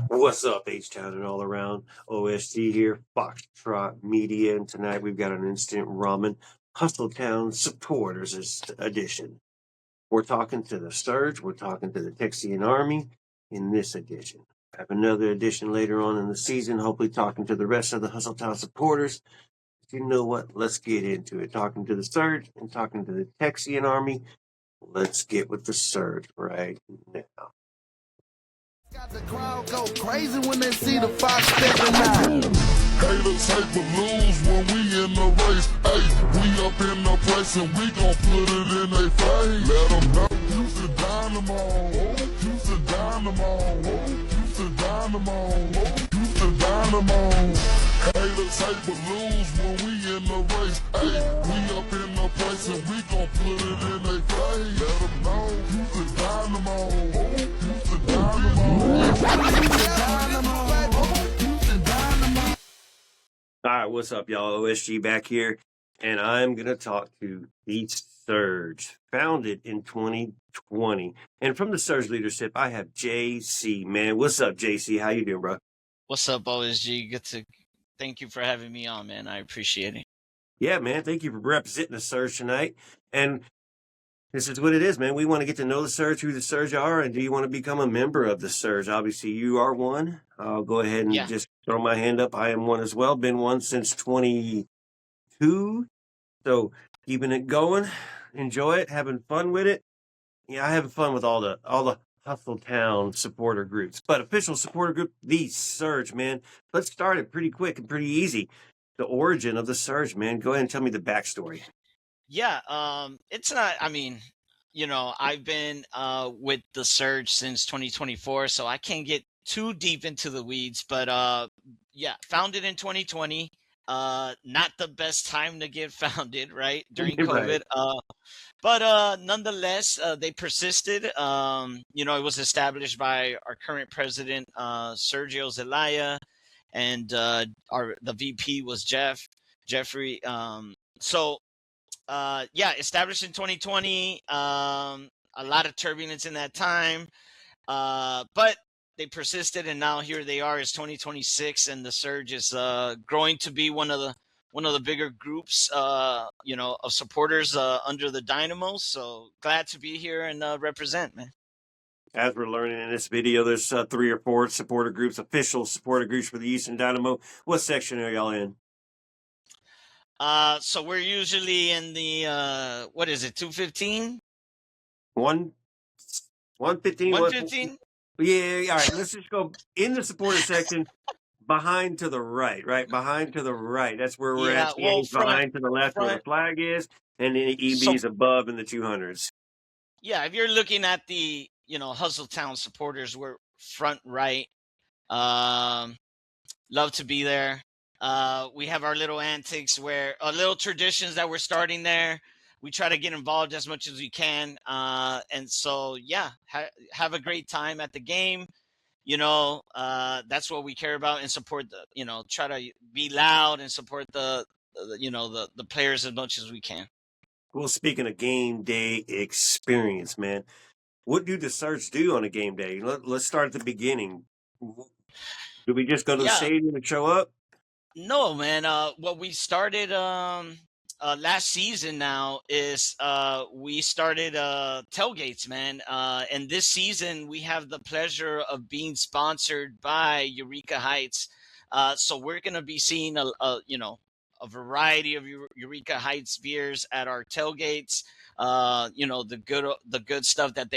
What's up, H-Town and all around? OSG here, Foxtrot Media, and tonight we've got an Instant Ramen Hustletown Supporters edition. We're talking to the Surge, we're talking to the Texian Army in this edition. I have another edition later on in the season, hopefully talking to the rest of the Hustletown supporters. You know what? Let's get into it. Talking to the Surge and talking to the Texian Army. Let's get with the Surge right now. Got the crowd go crazy when they see the Fox stepping out. Haters hate but lose when we in the race. Hey, we up in the place and we gon' put it in they face. Let them know. Houston Dynamo. Houston Dynamo. Houston Dynamo. Houston Dynamo. Haters hate but lose when we in the race. Hey, we up in the place and we gon' put it in they face. Let them know. Houston Dynamo. Houston Dynamo. All right, what's up, y'all? OSG back here, and I'm going to talk to the Surge, founded in 2020. And from the Surge leadership, I have JC, man. What's up, JC? How you doing, bro? What's up, OSG? Thank you for having me on, man. I appreciate it. Yeah, man. Thank you for representing the Surge tonight. And this is what it is, man. We want to get to know the Surge, who the Surge are, and do you want to become a member of the Surge? Obviously, you are one. I'll go ahead and just throw my hand up. I am one as well. Been one since 22. So keeping it going, enjoy it, having fun with it. Yeah, I having fun with all the Hustletown supporter groups. But official supporter group, the Surge, man. Let's start it pretty quick and pretty easy. The origin of the Surge, man. Go ahead and tell me the backstory. Yeah, it's not, I've been with the Surge since 2024, so I can't get too deep into the weeds, but founded in 2020. Not the best time to get founded, right? During COVID. Right. But nonetheless, they persisted. It was established by our current president, Sergio Zelaya, and the VP was Jeffrey. Established in 2020. A lot of turbulence in that time, but they persisted, and now here they are. It's 2026, and the Surge is growing to be one of the bigger groups, of supporters under the Dynamos. So glad to be here and represent, man. As we're learning in this video, there's 3 or 4 supporter groups, official supporter groups for the Eastern Dynamo. What section are y'all in? So we're usually in the 215? 115? 115? Yeah, all right. Let's just go in the supporter section, behind to the right? Behind to the right. That's where we're at. Behind to the left where the flag is, and then EB's above in the 200s. Yeah, if you're looking at the, Hustletown supporters, we're front right. Love to be there. We have our little antics little traditions that we're starting there. We try to get involved as much as we can. And so, have a great time at the game. That's what we care about, and support try to be loud and support the players as much as we can. Well, speaking of game day experience, man, what do the Surge do on a game day? Let's start at the beginning. Do we just go to the stadium and show up? No, man. What we started last season now is we started tailgates, man. And this season we have the pleasure of being sponsored by Eureka Heights. So we're gonna be seeing a variety of Eureka Heights beers at our tailgates. The good stuff that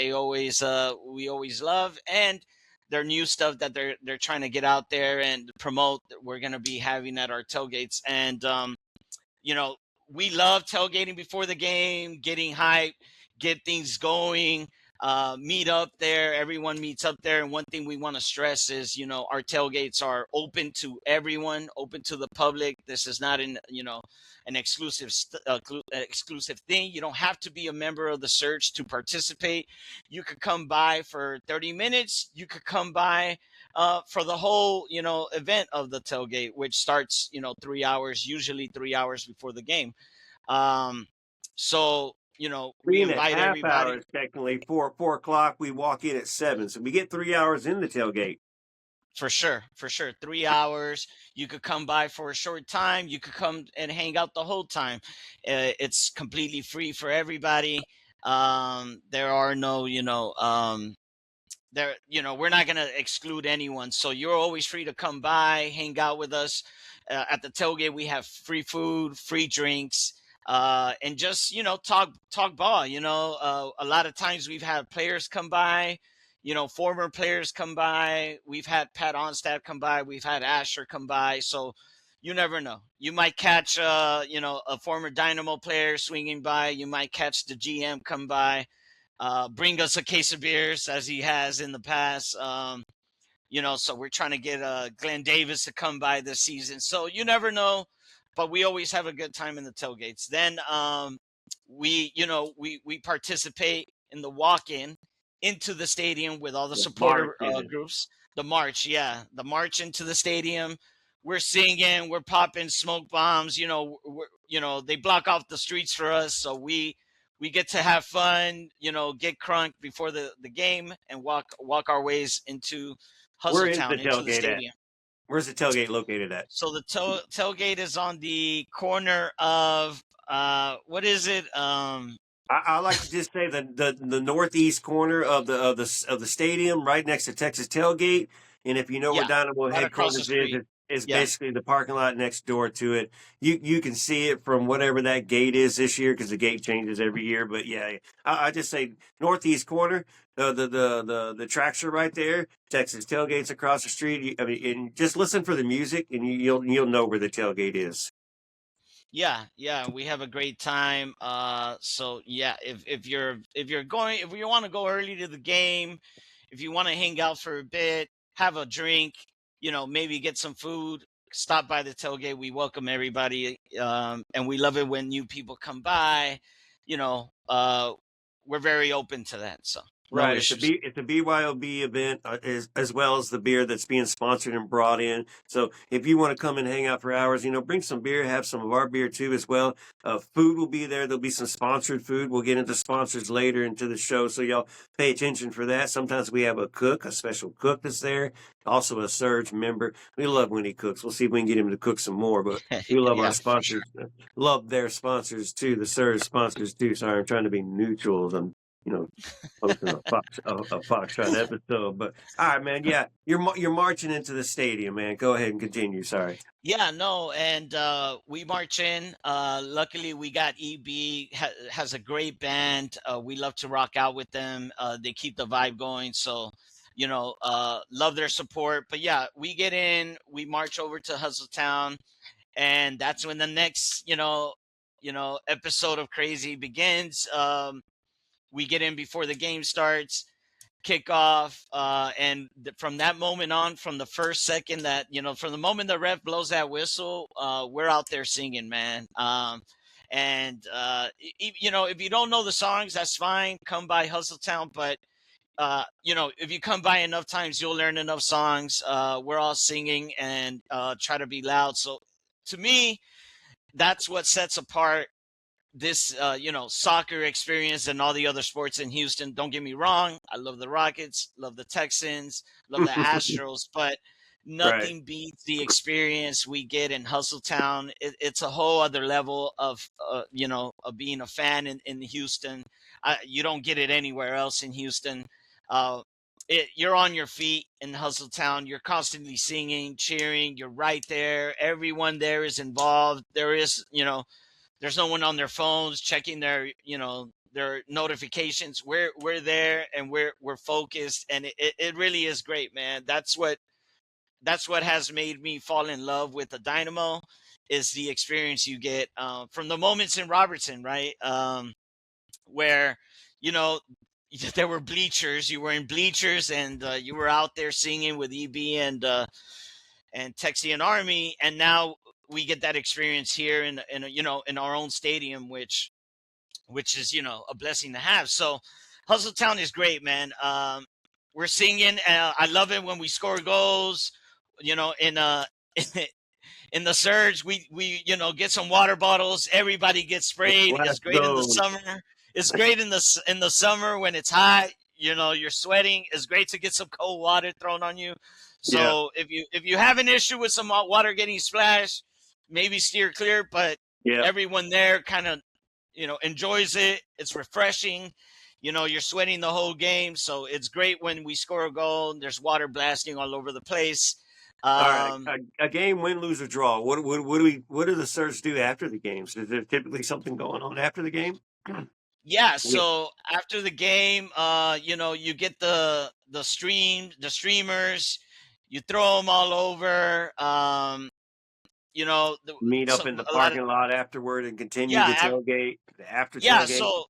we always love, and their new stuff that they're trying to get out there and promote. We're going to be having at our tailgates. And we love tailgating before the game, getting hype, get things going, meet up there. Everyone meets up there. And one thing we want to stress is, our tailgates are open to everyone, open to the public. This is not an exclusive thing. You don't have to be a member of the Surge to participate. You could come by for 30 minutes. You could come by for the whole, event of the tailgate, which starts, 3 hours, usually 3 hours before the game. So, we invite everybody. Hours, technically 4 o'clock. We walk in at 7, so we get 3 hours in the tailgate. For sure. 3 hours. You could come by for a short time. You could come and hang out the whole time. It's completely free for everybody. There are no, there, we're not going to exclude anyone. So you're always free to come by, hang out with us. At the tailgate, we have free food, free drinks, and just, talk ball. A lot of times we've had players come by, former players come by. We've had Pat Onstad come by. We've had Asher come by. So you never know. You might catch, a former Dynamo player swinging by. You might catch the GM come by, bring us a case of beers as he has in the past. So we're trying to get Glenn Davis to come by this season. So you never know, but we always have a good time in the tailgates. Then we participate in the walk-in into the stadium with all the The march supporter in. groups. The march, yeah, the march into the stadium. We're singing, we're popping smoke bombs. They block off the streets for us, so we get to have fun. Get crunk before the game and walk our ways into Where is the Hustletown, into the tailgate at? stadium. Where's the tailgate located at? So the tailgate is on the corner of what is it? I like to just say the northeast corner of the stadium, right next to Texas Tailgate. And if you know where Yeah, Dynamo right across the headquarters is, street. it's Yeah. basically the parking lot next door to it. You can see it from whatever that gate is this year because the gate changes every year. But yeah, I just say northeast corner. The tracks are right there. Texas Tailgate's across the street. And just listen for the music, and you'll know where the tailgate is. Yeah, we have a great time. So yeah, if you want to go early to the game, if you want to hang out for a bit, have a drink, maybe get some food, stop by the tailgate. We welcome everybody, and we love it when new people come by. You know, uh, we're very open to that, so no Right, issues. it's a BYOB event as well as the beer that's being sponsored and brought in. So if you want to come and hang out for hours, bring some beer, have some of our beer too as well. Food will be there. There'll be some sponsored food. We'll get into sponsors later into the show, so y'all pay attention for that. Sometimes we have a special cook that's there, also a Surge member. We love when he cooks. We'll see if we can get him to cook some more, but we love our Yeah, for sure. sponsors, love their sponsors too, the Surge sponsors too. Sorry, I'm trying to be neutral. I'm you know, hosting a Foxtrot episode. But all right, man. Yeah, you're marching into the stadium, man. Go ahead and continue. Sorry. Yeah, no, and we march in. Luckily, we got has a great band. We love to rock out with them. They keep the vibe going, so love their support. But yeah, we get in, we march over to Hustletown, and that's when the next episode of Crazy begins. We get in before the game starts, kickoff, and from that moment on, from the first second that from the moment the ref blows that whistle, we're out there singing, man. And if you don't know the songs, that's fine. Come by Hustletown, but if you come by enough times, you'll learn enough songs. We're all singing and try to be loud. So to me, that's what sets apart this soccer experience and all the other sports in Houston. Don't get me wrong, I love the Rockets, love the Texans, love the Astros, but Right. nothing beats the experience we get in Hustletown. It's a whole other level of of being a fan in Houston. You don't get it anywhere else in Houston. uh, you're on your feet in Hustletown. You're constantly singing, cheering. You're right there. Everyone there is involved. There's no one on their phones checking their notifications. We're there and we're focused, and it really is great, man. That's what has made me fall in love with the Dynamo, is the experience you get from the moments in Robertson, right? Where you know there were bleachers. You were in bleachers, and you were out there singing with EB and Texian Army, and now we get that experience here in our own stadium, which is a blessing to have. So Hustletown is great, man. We're singing. I love it when we score goals. In in the Surge, we get some water bottles. Everybody gets sprayed. Let's It's great in the go. summer. It's great in the summer when it's hot. you're sweating. It's great to get some cold water thrown on you. Yeah. So if you have an issue with some hot water getting splashed, maybe steer clear. But Yeah. everyone there kind of enjoys it. It's refreshing. You're sweating the whole game, so it's great when we score a goal. There's water blasting all over the place. All right. Um, A game, win, lose, or draw. What do the Surge do after the games? Is there typically something going on after the game? yeah, Yeah. so after the game, you get the streamers, you throw them all over. Meet up in the A lot of parking lot afterward and continue the yeah, tailgate, the after yeah. tailgate.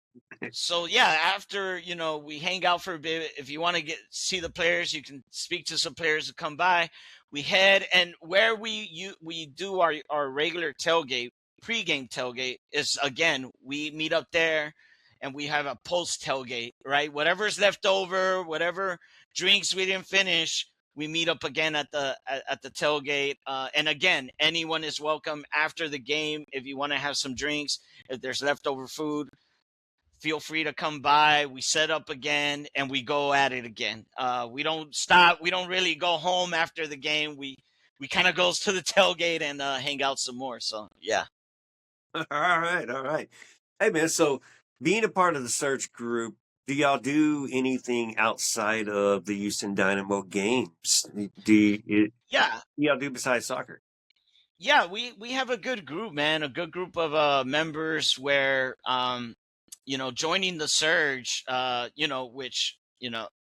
So yeah, after we hang out for a bit. If you want to see the players, you can speak to some players to come by. We head, and where we do our regular tailgate, pregame tailgate, is again we meet up there, and we have a post tailgate, right? Whatever's left over, whatever drinks we didn't finish, we meet up again at the tailgate. And again, anyone is welcome after the game if you want to have some drinks. If there's leftover food, feel free to come by. We set up again and we go at it again. We don't stop. We don't really go home after the game. We kind of goes to the tailgate and hang out some more. So yeah. All right, all right. Hey man, so being a part of the Surge group, do y'all do anything outside of the Houston Dynamo games? Yeah. Y'all do besides soccer? Yeah, we have a good group, man. A good group of members where joining the Surge, which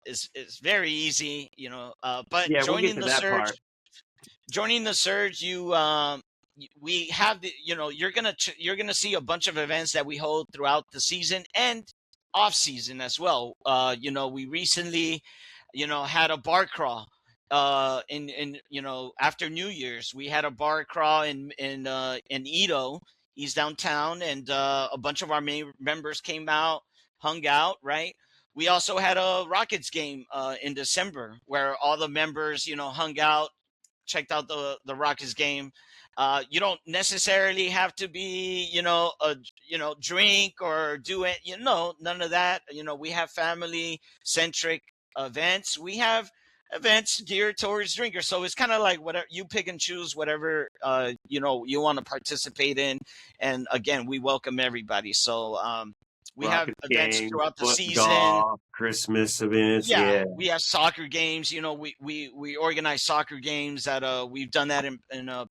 is very easy, but Yeah, we'll get to that part. joining the Surge, we have you're gonna see a bunch of events that we hold throughout the season and off season as well. We recently, had a bar crawl. After New Year's, we had a bar crawl in Edo, East downtown, and a bunch of our main members came out, hung out. Right. We also had a Rockets game in December where all the members, hung out, checked out the Rockets game. You don't necessarily have to be, drink or do it. None of that. We have family centric events. We have events geared towards drinkers. So it's kind of like whatever you pick and choose, whatever you want to participate in. And again, we welcome everybody. So we have Rockets events games, throughout the season. golf, Christmas events. Yeah, Yeah. we have soccer games. We organize soccer games we've done that in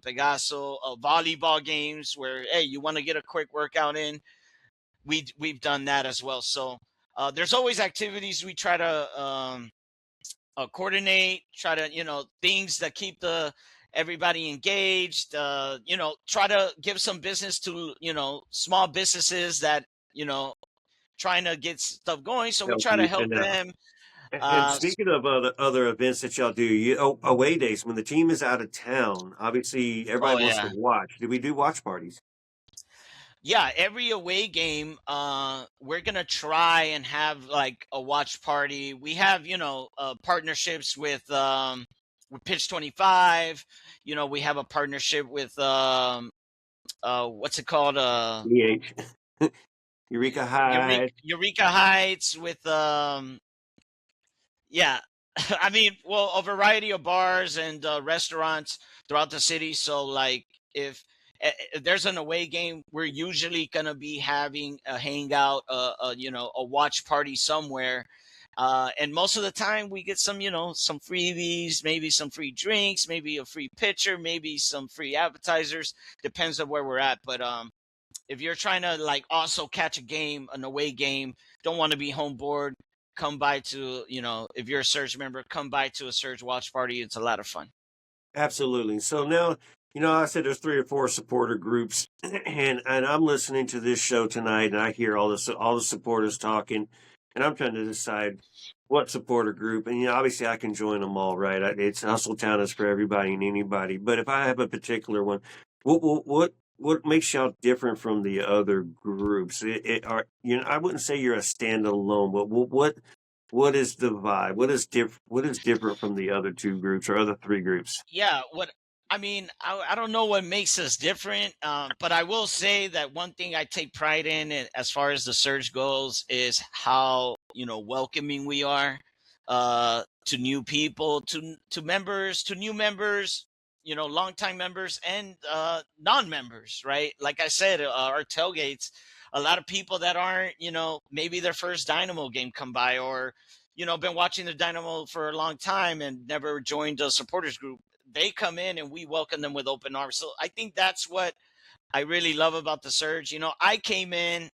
Pegaso, volleyball games where hey, you want to get a quick workout in. We've done that as well. So there's always activities we try to coordinate. Try to things that keep everybody engaged. Try to give some business to small businesses that trying to get stuff going. So we Help try to you help and out. them. And speaking of other events that y'all do, away days when the team is out of town, obviously Oh everybody wants to yeah, watch. Do we do watch parties? yeah. Every away game, we're gonna try and have like a watch party. We have partnerships with Pitch 25. We have a partnership with what's it called? EH, Eureka High. Eureka Heights with yeah. I mean, well, a variety of bars and restaurants throughout the city. So, like, if there's an away game, we're usually gonna be having a hangout, a watch party somewhere. And most of the time, we get some freebies, maybe some free drinks, maybe a free pitcher, maybe some free appetizers. Depends on where we're at. But if you're trying to like also catch a game, an away game, don't want to be home bored, come by to, if you're a Surge member, come by to a Surge watch party. It's a lot of fun. Absolutely. So now, I said there's 3 or 4 supporter groups, and I'm listening to this show tonight, and I hear all the supporters talking, and I'm trying to decide what supporter group. And obviously I can join them all, right? It's Hustle Town is for everybody and anybody. But if I have a particular one, what makes y'all different from the other groups? I wouldn't say you're a standalone, but what is the vibe? What is different from the other 2 groups or other 3 groups? Yeah, I don't know what makes us different, but I will say that one thing I take pride in as far as the Surge goes is how welcoming we are to new people, to members, to new members, longtime members and non-members, right? Like I said, our tailgates, a lot of people that aren't, maybe their first Dynamo game come by, or been watching the Dynamo for a long time and never joined a supporters group. They come in and we welcome them with open arms. So I think that's what I really love about the Surge. I came in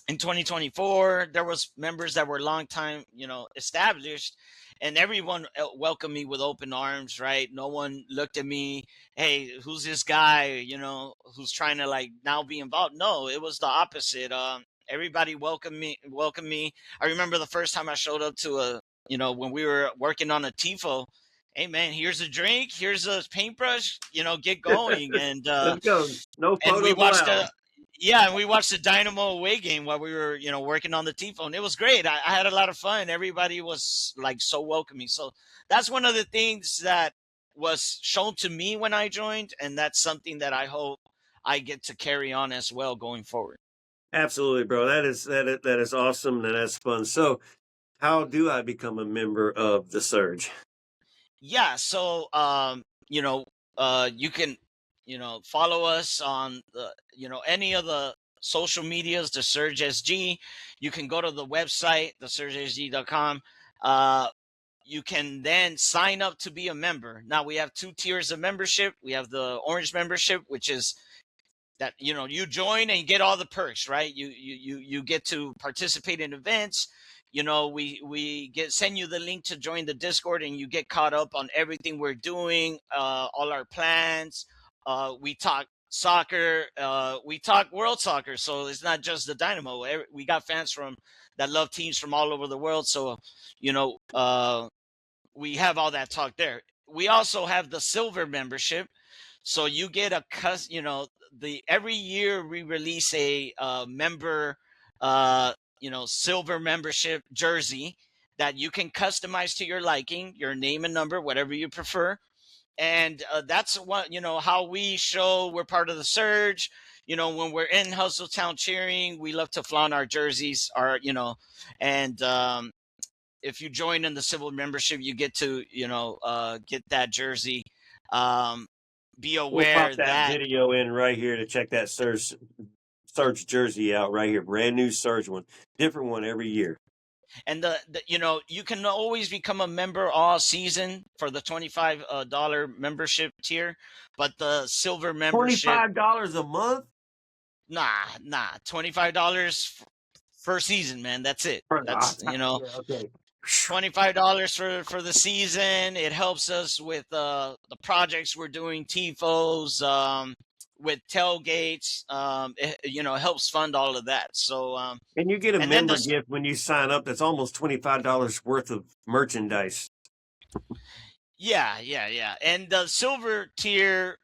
2024. There was members that were long time, established, and everyone welcomed me with open arms, right? No one looked at me, hey, who's this guy, who's trying to like now be involved. No, it was the opposite. Everybody welcomed me. I remember the first time I showed up to when we were working on a tifo. Hey man, here's a drink, here's a paintbrush, get going. And Let's go. No and we photos watched allowed. and we watched the Dynamo away game while we were, working on the T-phone. It was great. I had a lot of fun. Everybody was like so welcoming. So that's one of the things that was shown to me when I joined, and that's something that I hope I get to carry on as well going forward. Absolutely, bro. That is awesome. And that's fun. So, how do I become a member of the Surge? Yeah, so you can follow us on any of the social medias, the Surge SG. You can go to the website, thesurgesg.com. You can then sign up to be a member. Now we have 2 tiers of membership. We have the orange membership, which is that you join and you get all the perks, right? You get to participate in events. We send you the link to join the Discord, and you get caught up on everything we're doing, all our plans. We talk soccer, we talk world soccer, so it's not just the Dynamo. We got fans that love teams from all over the world, so we have all that talk there. We also have the silver membership, so you get every year we release a member silver membership jersey that you can customize to your liking, your name and number, whatever you prefer. And that's what how we show we're part of the Surge. When we're in Hustletown cheering, we love to flaunt our jerseys, and if you join in the silver membership, you get to get that jersey. Be We'll aware pop that that video in right here to check that Surge jersey out right here. Brand new Surge one, different one every year. and you can always become a member all season for the $25 membership tier, but the silver membership, $25 a month. nah, $25 per season, man. That's it. That's Yeah, okay. $25 for the season. It helps us with the projects we're doing, tifos, with tailgates. It helps fund all of that. So And you get a and then member gift when you sign up. That's almost $25 worth of merchandise. yeah. And the silver tier,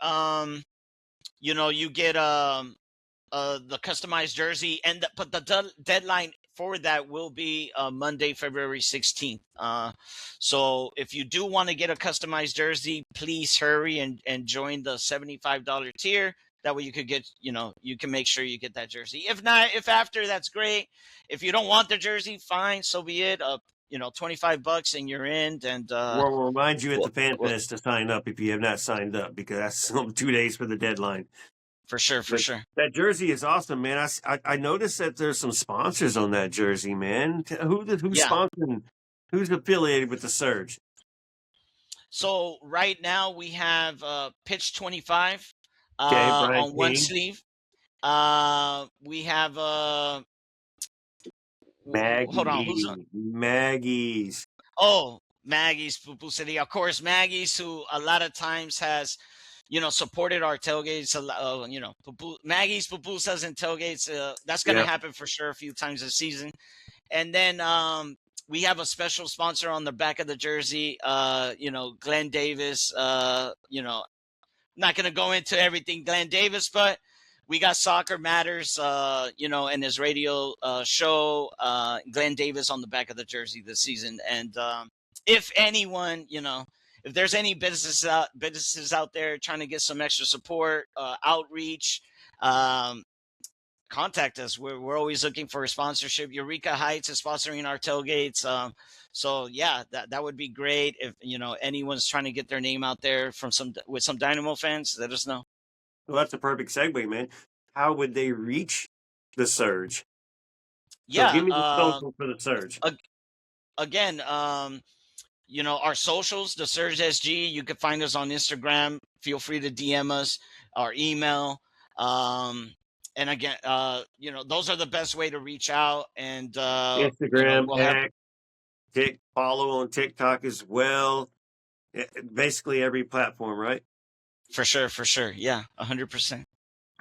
you get the customized jersey, but the deadline for that will be Monday, February 16th. So if you do want to get a customized jersey, please hurry and join the $75 tier. That way you could get, you can make sure you get that jersey. If not, if after, that's great. If you don't want the jersey, fine, so be it. $25 and you're in. And We'll remind you at the Fan well, Fest to sign up if you have not signed up, because that's 2 days for the deadline. for sure. That jersey is awesome, man. I noticed that there's some sponsors on that jersey, man. Who's Yeah. sponsoring? Who's affiliated with the Surge? So right now we have Pitch 25 Brian on one King. sleeve. We have hold on, who's on? Maggie's. Oh, Maggie's Pupuseria. Of course, Maggie's, who a lot of times has, supported our tailgates. Maggie's pupusas and tailgates. That's going to happen for sure a few times this season. And then we have a special sponsor on the back of the jersey. Glenn Davis. Not going to go into everything Glenn Davis, but we got Soccer Matters, in his radio show, Glenn Davis on the back of the jersey this season. And if anyone, if there's any businesses out there trying to get some extra support, outreach, contact us. We're always looking for a sponsorship. Eureka Heights is sponsoring our tailgates. So yeah, that would be great if anyone's trying to get their name out there from some Dynamo fans. Let us know. Well, that's a perfect segue, man. How would they reach the Surge? So Yeah. give me the social for the Surge. Again, our socials, the Surge SG. You can find us on Instagram. Feel free to DM us, our email. And again, those are the best way to reach out. And Instagram, we'll have follow on TikTok as well. Basically every platform, right? for sure. Yeah, 100%.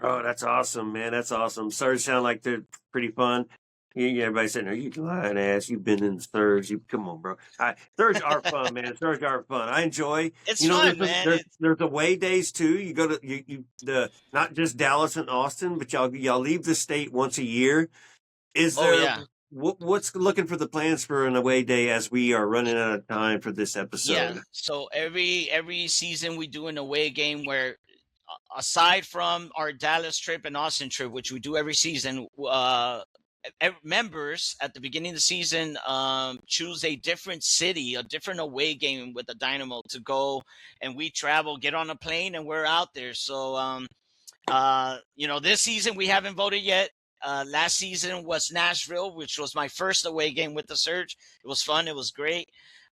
Oh, that's awesome, man. That's awesome. Surge sound like they're pretty fun. Everybody saying, "Are you lying ass? You've been in the Surge. Come on, bro." Surge are fun, man. Surge are fun. I enjoy. It's fun, man. There's away days too. You go to the not just Dallas and Austin, but y'all leave the state once a year. Is there? Oh, yeah. What's looking for the plans for an away day as we are running out of time for this episode? Yeah. So every season we do an away game where, aside from our Dallas trip and Austin trip, which we do every season, members at the beginning of the season choose a different city, a different away game with the Dynamo to go, and we travel, get on a plane, and we're out there. So this season we haven't voted yet. Last season was Nashville, which was my first away game with the Surge. It was fun. It was great.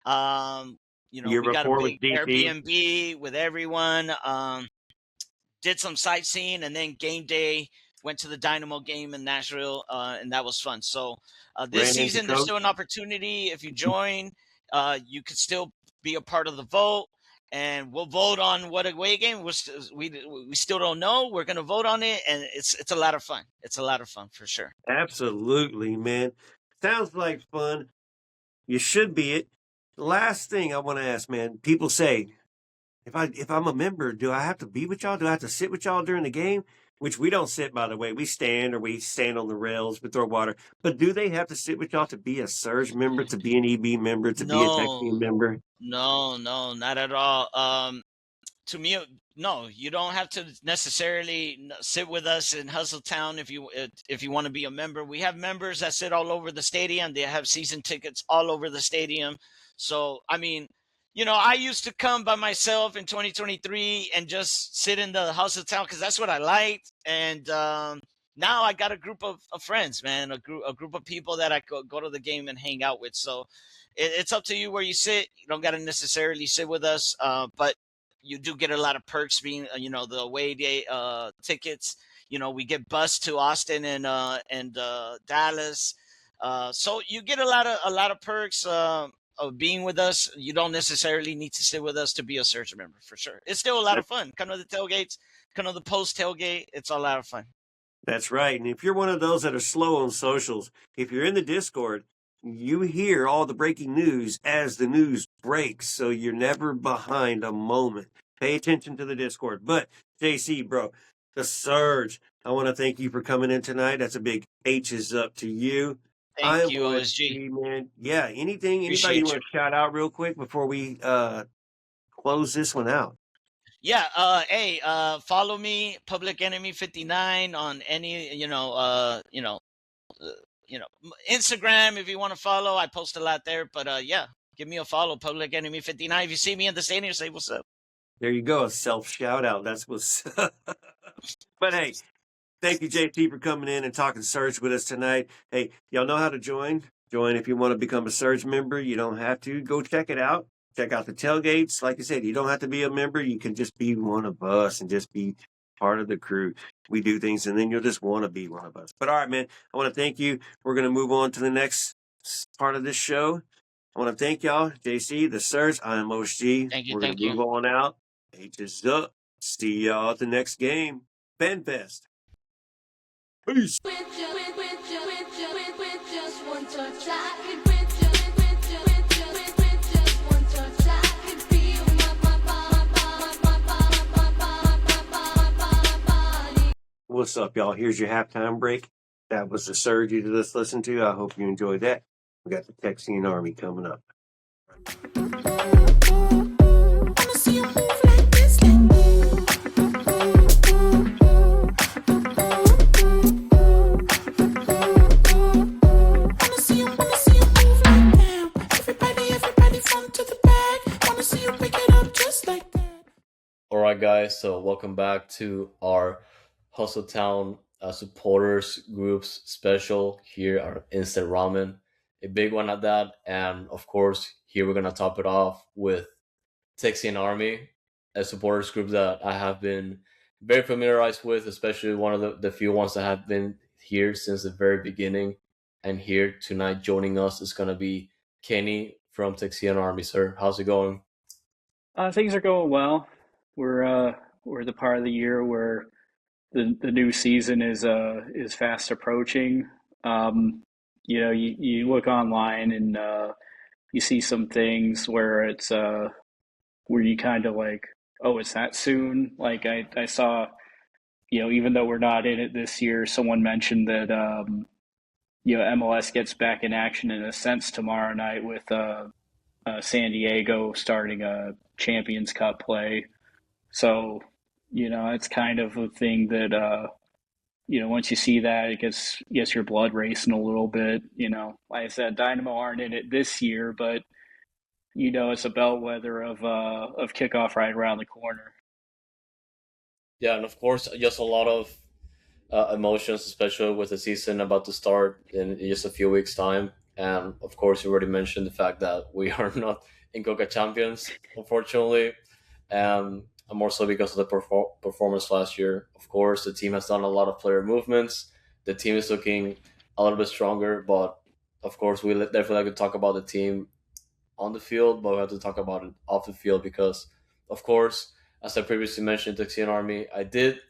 We got a big Airbnb with everyone. Did some sightseeing, and then game day went to the Dynamo game in Nashville, and that was fun. So this season, there's still an opportunity. If you join, you could still be a part of the vote. And we'll vote on what away game. We still don't know. We're going to vote on it, and it's a lot of fun. It's a lot of fun for sure. Absolutely, man. Sounds like fun. You should be it. Last thing I want to ask, man. People say, if I'm a member, do I have to be with y'all? Do I have to sit with y'all during the game? Which we don't sit, by the way. We stand on the rails. We throw water. But do they have to sit with y'all to be a Surge member, to be an EB member, to be a Texian member? No, not at all. To me, no, you don't have to necessarily sit with us in Hustletown if you want to be a member. We have members that sit all over the stadium. They have season tickets all over the stadium. So, I mean, I used to come by myself in 2023 and just sit in the Hustletown because that's what I liked. And now I got a group of friends, man, a group of people that I go to the game and hang out with. So it's up to you where you sit. You don't got to necessarily sit with us, but you do get a lot of perks being, the away day tickets. We get bused to Austin and Dallas. So you get a lot of perks of being with us. You don't necessarily need to sit with us to be a Surge member, for sure. It's still a lot of fun. Come to the tailgates, come to the post tailgate. It's a lot of fun. That's right. And if you're one of those that are slow on socials, if you're in the Discord, you hear all the breaking news as the news breaks. So you're never behind a moment. Pay attention to the Discord. But JC, bro, the Surge, I want to thank you for coming in tonight. That's a big H's up to you. Thank you, OSG. Man. Yeah, anybody you want to shout out real quick before we close this one out? Yeah, hey, follow me, Public Enemy 59 on any, Instagram if you want to follow. I post a lot there, but yeah, give me a follow, Public Enemy 59. If you see me in the stadium, say what's up. There you go, a self shout out. That's what's up. But hey, thank you, JT, for coming in and talking Surge with us tonight. Hey, y'all know how to join. Join if you want to become a Surge member. You don't have to. Go check it out. Check out the tailgates. Like I said, you don't have to be a member. You can just be one of us and just be part of the crew. We do things, and then you'll just want to be one of us. But all right, man, I want to thank you. We're going to move on to the next part of this show. I want to thank y'all. JC, the Surge. I am OSG. Thank you. We're going to move on out. H is up. See y'all at the next game. FanFest. Peace. What's up, y'all? Here's your halftime break. That was the Surge you just listened to. I hope you enjoyed that. We got the Texian Army coming up. All right, guys. So welcome back to our Hustle Town supporters groups special here at Instant Ramen, a big one at that. And of course, here we're gonna top it off with Texian Army, a supporters group that I have been very familiarized with, especially one of the few ones that have been here since the very beginning. And here tonight joining us is gonna be Kenny from Texian Army. Sir, how's it going? Things are going well. We're the part of the year where the new season is fast approaching. Um, you look online and you see some things where it's where you kind of like, oh, it's that soon. Like I saw, even though we're not in it this year, someone mentioned that MLS gets back in action in a sense tomorrow night with San Diego starting a Champions Cup play. So, it's kind of a thing that once you see that, it gets your blood racing a little bit. Like I said, Dynamo aren't in it this year, but it's a bellwether of kickoff right around the corner. Yeah, and of course, just a lot of emotions, especially with the season about to start in just a few weeks' time. And of course, you already mentioned the fact that we are not in Coca Champions, unfortunately, and more so because of the performance last year. Of course, the team has done a lot of player movements. The team is looking a little bit stronger, but of course, we definitely like to talk about the team on the field, but we have to talk about it off the field because, of course, as I previously mentioned, Texian Army, I did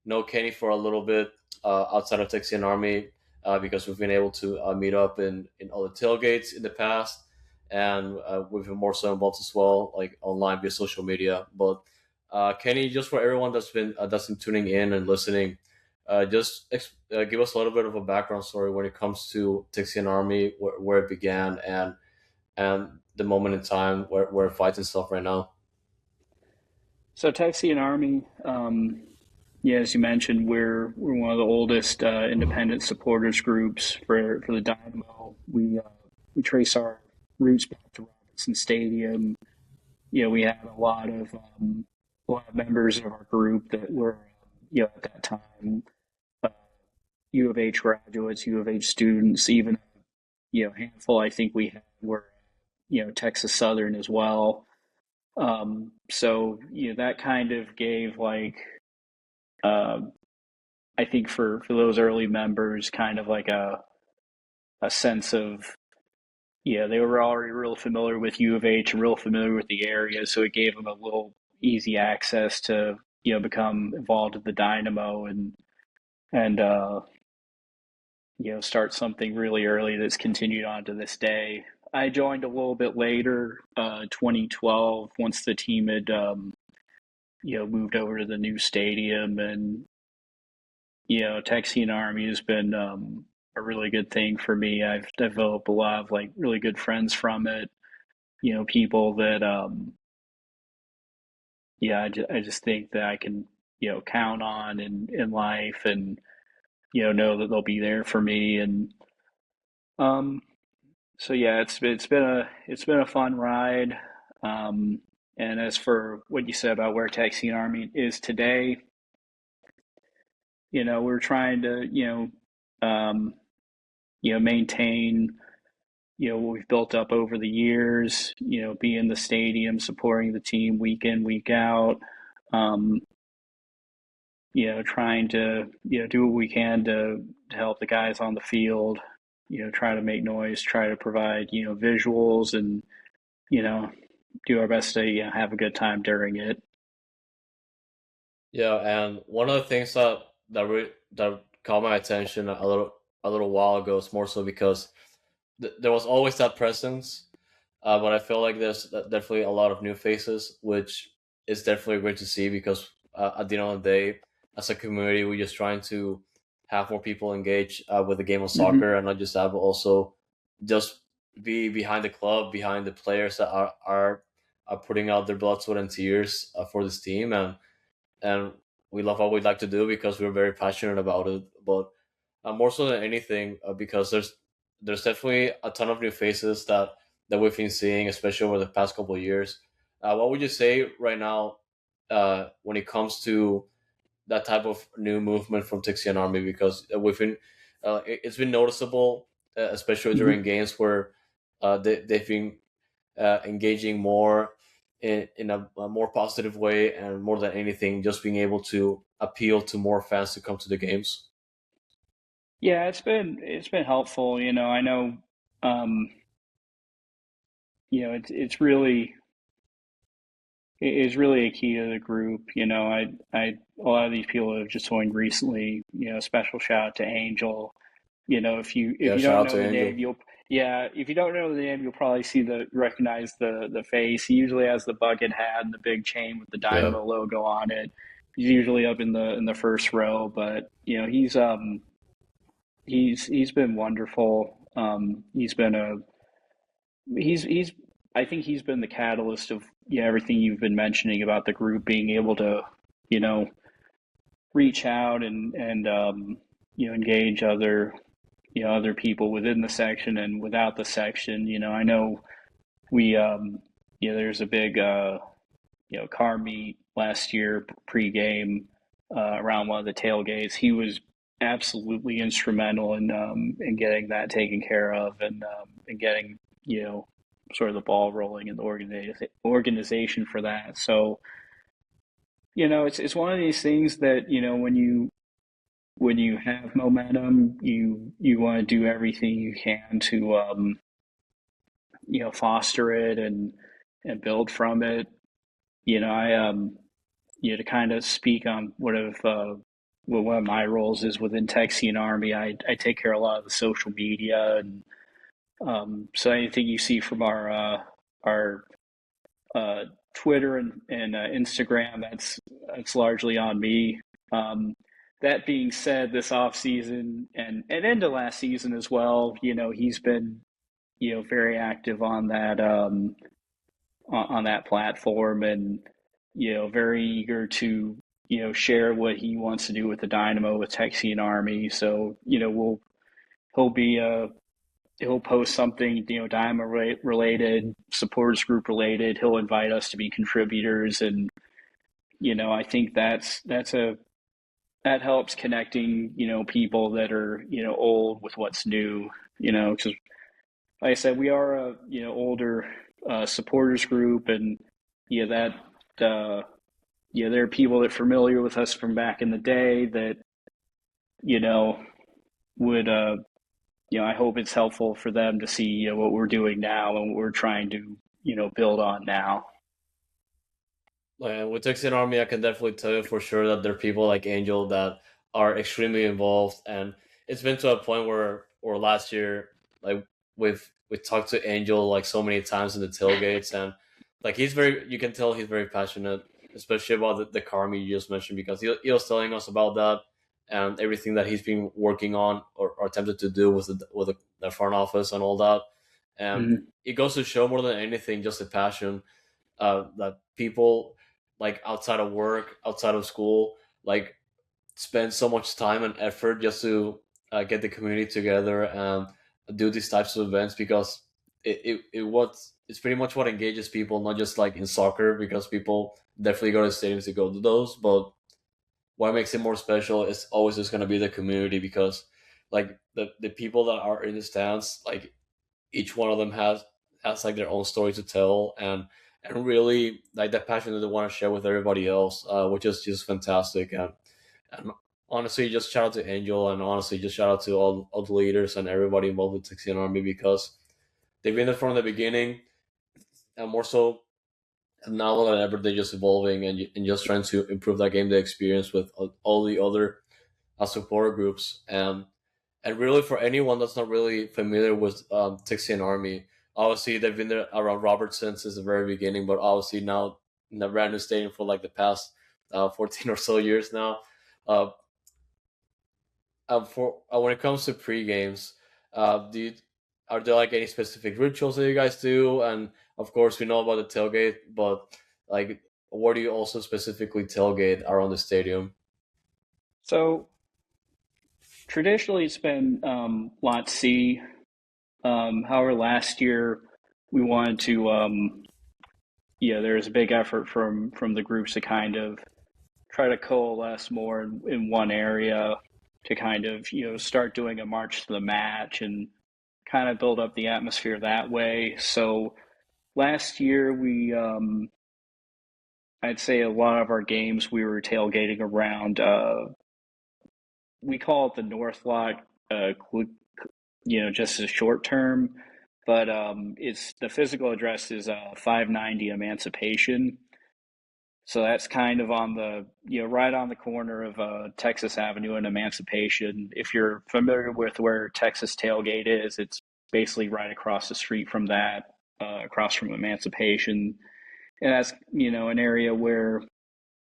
know Kenny for a little bit outside of Texian Army because we've been able to meet up in other tailgates in the past, and we've been more so involved as well, like online via social media. But Kenny, just for everyone that's been tuning in and listening, give us a little bit of a background story when it comes to Texian Army, where it began, and the moment in time where it fights and stuff right now. So, Texian Army, yeah, as you mentioned, we're one of the oldest independent supporters groups for the Dynamo. We trace our roots back to Robinson Stadium. We had a lot of members of our group that were at that time uh, U of H graduates, U of H students, even handful I think we had were Texas Southern as well. So that kind of gave like uh, I think for those early members kind of like a sense of they were already real familiar with U of H and real familiar with the area, so it gave them a little easy access to become involved with the Dynamo and start something really early that's continued on to this day. I joined a little bit later, 2012, once the team had moved over to the new stadium, and Texian Army has been a really good thing for me. I've developed a lot of like really good friends from it. People that I just think that I can count on in life, and know that they'll be there for me. And um, so yeah, it's been a fun ride. Um, and as for what you said about where Texian Army is today, we're trying to maintain what we've built up over the years. Be in the stadium, supporting the team week in, week out. Um, trying to do what we can to help the guys on the field. Try to make noise, try to provide visuals, and you know do our best to have a good time during it. Yeah, and one of the things that caught my attention a little while ago is more so because there was always that presence, but I feel like there's definitely a lot of new faces, which is definitely great to see because at the end of the day, as a community, we're just trying to have more people engage with the game of Hmm. soccer, and not just that, but also just be behind the club, behind the players that are putting out their blood, sweat, and tears for this team, and we love what we like to do because we're very passionate about it. But more so than anything, because there's definitely a ton of new faces that we've been seeing, especially over the past couple of years. What would you say right now? when it comes to that type of new movement from Texian Army, because it's been noticeable, especially during games where they've been engaging more in a more positive way, and more than anything, just being able to appeal to more fans to come to the games. Yeah, it's been helpful. I know, um, it's really is really a key to the group. A lot of these people have just joined recently. Special shout out to Angel. If Yeah, you shout don't out know to the Angel. name, if you don't know the name, you'll probably recognize the face. He usually has the bucket hat and the big chain with the Yeah. Dynamo logo on it. He's usually up in the first row, but he's been wonderful. He's I think he's been the catalyst of everything you've been mentioning about the group being able to you know reach out and engage other people within the section and without the section. I know we there's a big car meet last year pregame around one of the tailgates. He was absolutely instrumental in getting that taken care of and getting sort of the ball rolling in the organization for that. So it's one of these things that when you have momentum, you want to do everything you can to foster it and build from it. I to kind of speak on what one of my roles is within Texian Army. I take care of a lot of the social media, and so anything you see from our uh, Twitter and Instagram, that's largely on me. Um, that being said, this off season and into last season as well, he's been very active on that platform, and very eager to share what he wants to do with the Dynamo with Texian Army. So he'll be he'll post something Dynamo related, supporters group related. He'll invite us to be contributors, and I think that helps connecting people that are old with what's new. Because like I said, we are a older supporters group, and that there are people that are familiar with us from back in the day that you know would I hope it's helpful for them to see what we're doing now and what we're trying to build on now. With Texian Army, I can definitely tell you for sure that there are people like Angel that are extremely involved, and it's been to a point where, or last year, like we talked to Angel like so many times in the tailgates, and like you can tell he's very passionate, especially about the car meet you just mentioned, because he was telling us about that and everything that he's been working on or attempted to do with the front office and all that, and Mm-hmm. it goes to show more than anything just the passion that people like outside of work, outside of school, like spend so much time and effort just to get the community together and do these types of events, because it's pretty much what engages people, not just like in soccer, because people definitely go to stadiums to go to those, but what makes it more special is always just going to be the community, because like the people that are in the stands, like each one of them has like their own story to tell, and really like that passion that they want to share with everybody else, which is just fantastic. And honestly, just shout out to Angel, and honestly, just shout out to all the leaders and everybody involved with Texian Army, because they've been there from the beginning, and more so now than ever, they're just evolving and just trying to improve that game day experience with all the other supporter groups. And really, for anyone that's not really familiar with Texian Army, obviously they've been there around Robertson since the very beginning, but obviously now in the brand new stadium for like the past 14 or so years now. Uh, for When it comes to pre games, are there like any specific rituals that you guys do? And of course, we know about the tailgate, but like, where do you also specifically tailgate around the stadium? So traditionally, it's been Lot C. However, last year we wanted to there's a big effort from the groups to kind of try to coalesce more in one area to kind of start doing a march to the match and kind of build up the atmosphere that way. So last year I'd say a lot of our games we were tailgating around. We call it the North Lot, just a short term, but it's the physical address is 590 Emancipation. So that's kind of on the right on the corner of Texas Avenue and Emancipation. If you're familiar with where Texas Tailgate is, it's basically right across the street from that, across from Emancipation, and that's an area where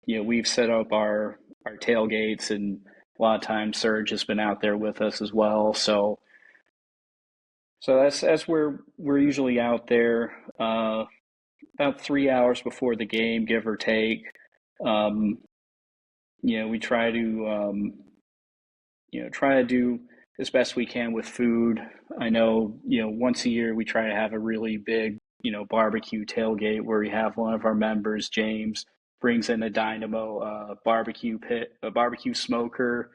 we've set up our tailgates, and a lot of times Surge has been out there with us as well. So that's where we're usually out there. About 3 hours before the game, give or take. We try to do as best we can with food. I know, once a year we try to have a really big, barbecue tailgate where we have one of our members, James, brings in a Dynamo barbecue pit, a barbecue smoker.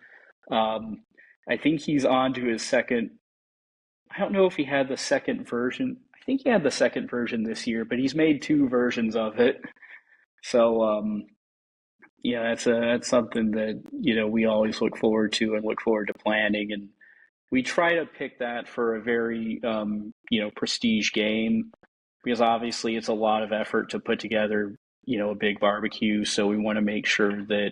I think he's on to his second. I don't know if he had the second version. I think he had the second version this year, but he's made two versions of it. So that's something that we always look forward to and look forward to planning, and we try to pick that for a very prestige game, because obviously it's a lot of effort to put together a big barbecue. So we want to make sure that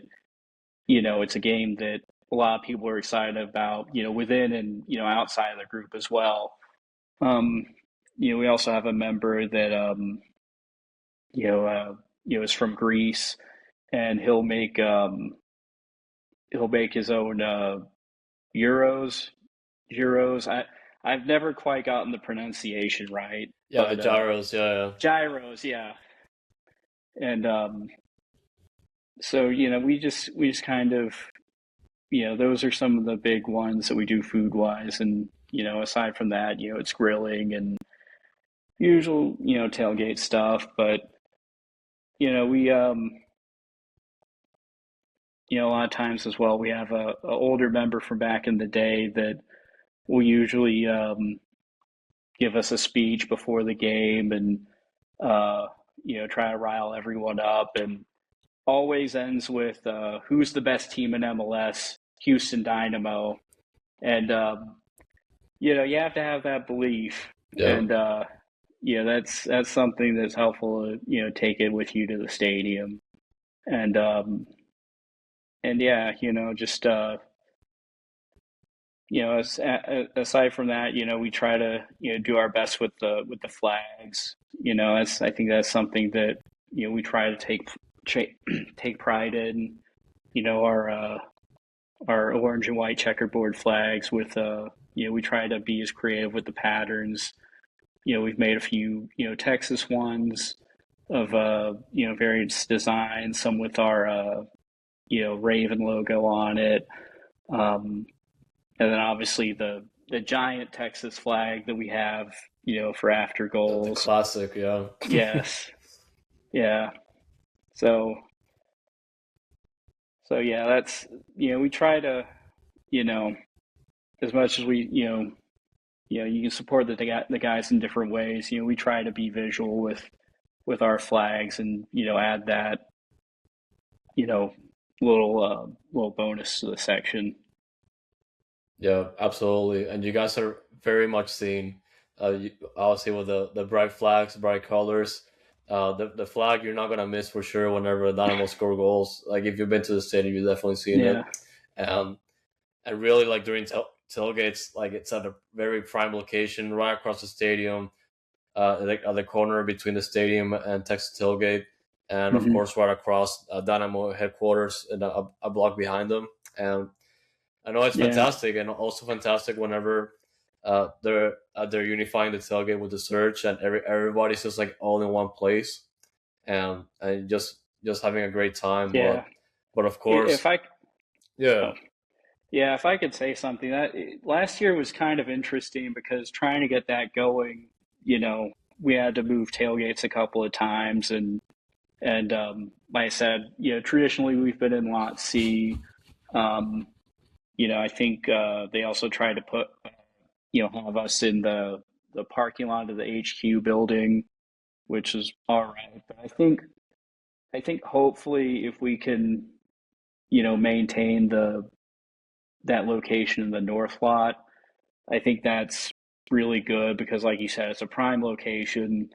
it's a game that a lot of people are excited about, within and outside of the group as well. We also have a member that is from Greece, and he'll make his own gyros. I've never quite gotten the pronunciation right. Yeah, but, the gyros. Yeah. Gyros, yeah. And so we just kind of those are some of the big ones that we do food wise, and aside from that, it's grilling and usual tailgate stuff. But we a lot of times as well, we have a older member from back in the day that will usually give us a speech before the game, and try to rile everyone up, and always ends with who's the best team in MLS, Houston Dynamo. And you have to have that belief. Yeah. And that's something that's helpful to take it with you to the stadium. And yeah, just aside from that, we try to do our best with the flags. I think that's something that we try to take pride in. Our orange and white checkerboard flags with we try to be as creative with the patterns. We've made a few Texas ones of various designs, some with our Raven logo on it, and then obviously the giant Texas flag that we have for after goals. The classic, yeah. Yes. Yeah. So yeah, that's we try to as much as we you can support the guys in different ways. We try to be visual with our flags, and add that little bonus to the section. Yeah, absolutely. And you guys are very much seen. Obviously with the bright flags, bright colors. The flag you're not gonna miss for sure whenever Dynamo score goals. Like if you've been to the stadium, you've definitely seen it. And really, like during tailgates, like it's at a very prime location, right across the stadium, like at the corner between the stadium and Texas Tailgate, and of course right across Dynamo headquarters and a block behind them. And I know it's fantastic, and also fantastic whenever they're unifying the tailgate with the Surge, and everybody's just like all in one place, and just having a great time. Yeah. But of course, if I could say something, that last year was kind of interesting because trying to get that going, we had to move tailgates a couple of times, and like I said, traditionally we've been in Lot C. I think they also tried to put have us in the parking lot of the HQ building, which is all right. But I think hopefully if we can maintain that location in the north lot, I think that's really good because, like you said, it's a prime location.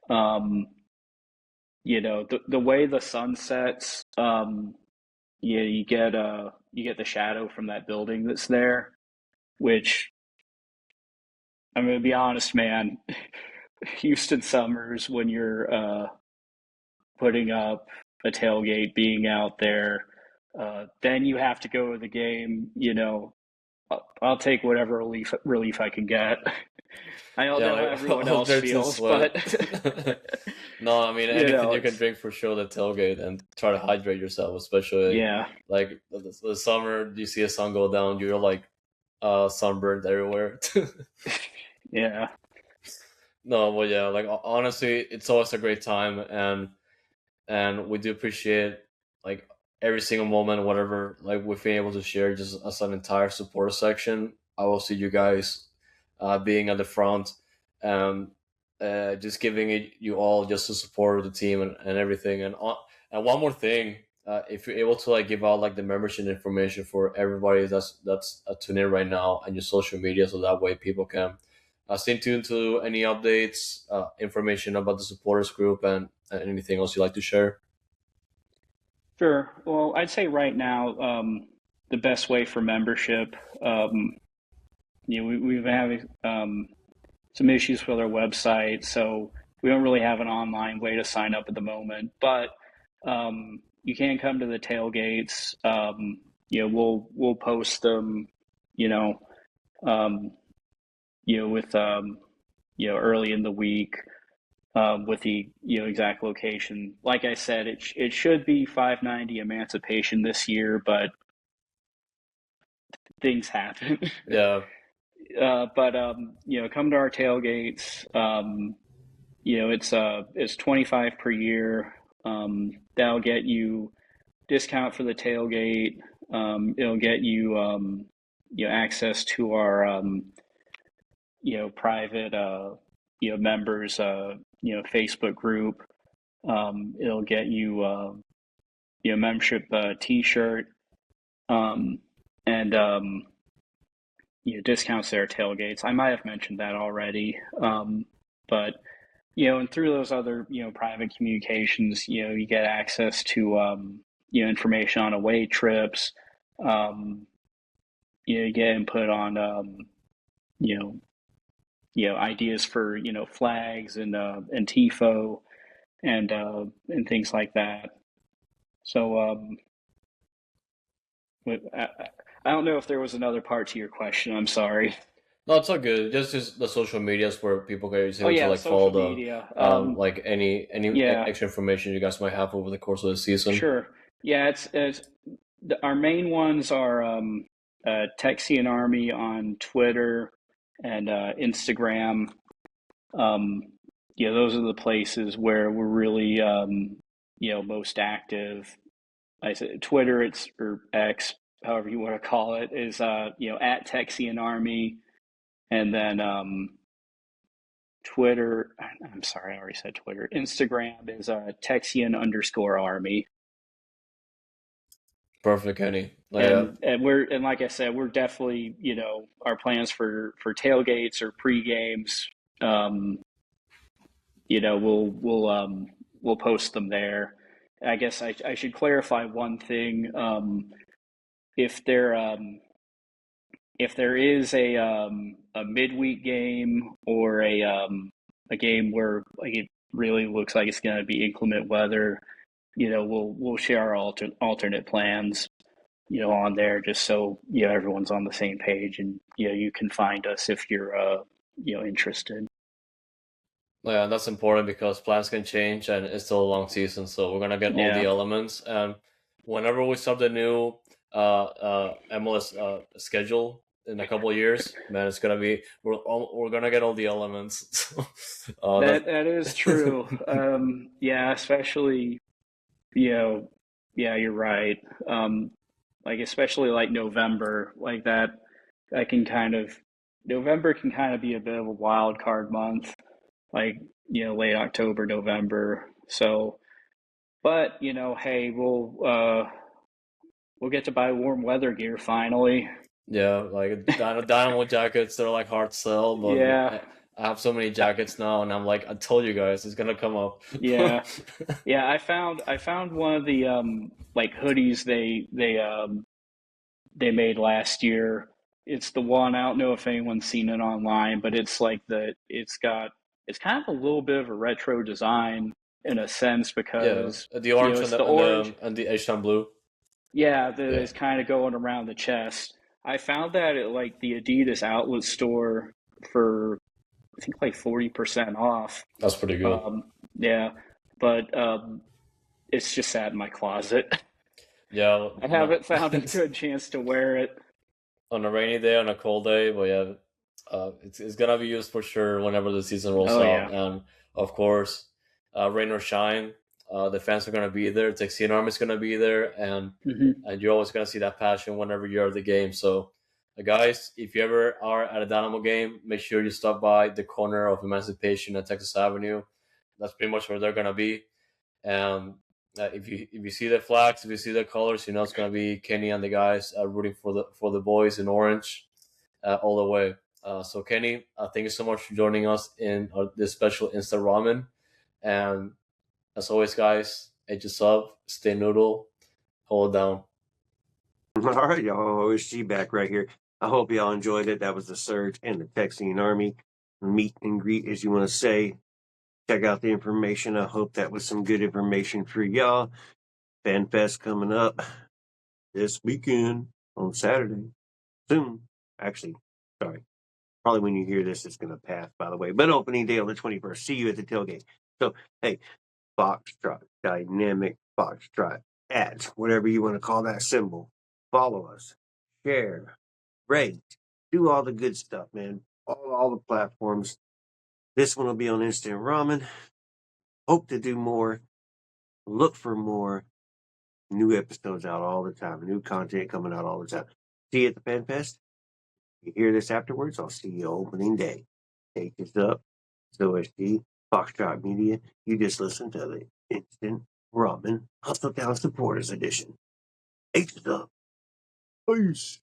The way the sun sets, you get the shadow from that building that's there, which I'm gonna be honest, man. Houston summers when you're putting up a tailgate, being out there, then you have to go to the game. I'll take whatever relief I can get. I don't know how everyone else feels, but no, I mean anything you can it's drink for sure. The tailgate and try to hydrate yourself, especially yeah, like the summer. You see the sun go down, you're like sunburned everywhere. yeah, No, but yeah, like honestly, it's always a great time, and we do appreciate like every single moment, whatever like we've been able to share, just as an entire supporter section. I will see you guys being at the front, and just giving it you all just to support the team and everything. And one more thing, if you're able to like give out like the membership information for everybody that's tuning in right now and your social media, so that way people can stay tuned to any updates, information about the supporters group, and anything else you'd like to share. sure. Well, I'd say right now, the best way for membership, we've been having some issues with our website, so we don't really have an online way to sign up at the moment. But you can come to the tailgates. We'll post them. Um, with early in the week, with the exact location. Like I said, it should be 590 Emancipation this year, but things happen. Yeah, But come to our tailgates. It's 25 per year. That'll get you discount for the tailgate. It'll get you access to our private members Facebook group. It'll get you membership T-shirt, and discounts there at tailgates. I might have mentioned that already, but and through those other private communications, you get access to information on away trips. You get input on ideas for flags and tifo and things like that. So I don't know if there was another part to your question. I'm sorry. no, it's all good. Just the social medias where people can use Oh it to yeah, like follow social the media. like any Yeah, extra information you guys might have over the course of the season. sure. Yeah, it's our main ones are Texian Army on Twitter and Instagram. Those are the places where we're really most active. I said Twitter, or X, however you want to call it, is at Texian Army, and then Twitter. I'm sorry, I already said Twitter. Instagram is Texian_Army. Perfect, Kenny. Yeah, And like I said, we're definitely our plans for tailgates or pre-games. We'll post them there. I guess I should clarify one thing. If there is a midweek game or a game where like it really looks like it's going to be inclement weather, we'll share our alternate plans on there, just so everyone's on the same page, and you can find us if you're interested. yeah, that's important because plans can change and it's still a long season, so we're gonna get all the Yeah, elements. And whenever we start the new MLS schedule, in a couple of years, man, it's gonna be we're gonna get all the elements. That is true. Yeah, especially, you know, yeah, you're right. Like especially like November, like that, I can kind of November can kind of be a bit of a wild card month, like late October, November. So, but hey, we'll get to buy warm weather gear finally. Yeah, like dynamo jackets, they're like hard sell, but Yeah, I have so many jackets now, and I'm like, I told you guys, it's gonna come up. yeah, yeah. I found one of the like hoodies they made last year. It's the one, I don't know if anyone's seen it online, but it's kind of a little bit of a retro design in a sense Yeah, because the orange it's the orange. and the Asian blue. Yeah, that Yeah, is kind of going around the chest. I found that at like the Adidas outlet store for I think like 40% off. that's pretty good. Um, yeah, but it's just sat in my closet. Yeah, I haven't found a good chance to wear it. on a rainy day, on a cold day, but yeah, it's gonna be used for sure whenever the season rolls Oh out, yeah. and of course, rain or shine, the fans are gonna be there. Texian Army is gonna be there, Hmm. and you're always gonna see that passion whenever you're at the game. So, guys, if you ever are at a Dynamo game, make sure you stop by the corner of Emancipation and Texas Avenue. That's pretty much where they're gonna be. And if you see the flags, if you see the colors, you know it's gonna be Kenny and the guys rooting for the boys in orange all the way. So Kenny, thank you so much for joining us in this special Instant Ramen. And as always, guys, eat your sub, stay noodle, hold it down. All right, y'all. OSG back right here. I hope y'all enjoyed it. That was the Surge and the Texian Army meet and greet, as you want to say. Check out the information. I hope that was some good information for y'all. Fan Fest coming up this weekend on Saturday. Soon. Actually, sorry. Probably when you hear this, it's going to pass, by the way. But opening day on the 21st. See you at the tailgate. So, hey, Foxtrot, Dynamic Foxtrot, at whatever you want to call that symbol. Follow us, share, rate, do all the good stuff, man. All the platforms. This one will be on Instant Ramen. Hope to do more. Look for more new episodes out all the time. New content coming out all the time. See you at the Fan Fest. You hear this afterwards, I'll see you opening day. Take this up. So OSG, Foxtrot Media. You just listened to the Instant Ramen Hustle Down Supporters Edition. Take this up. Peace.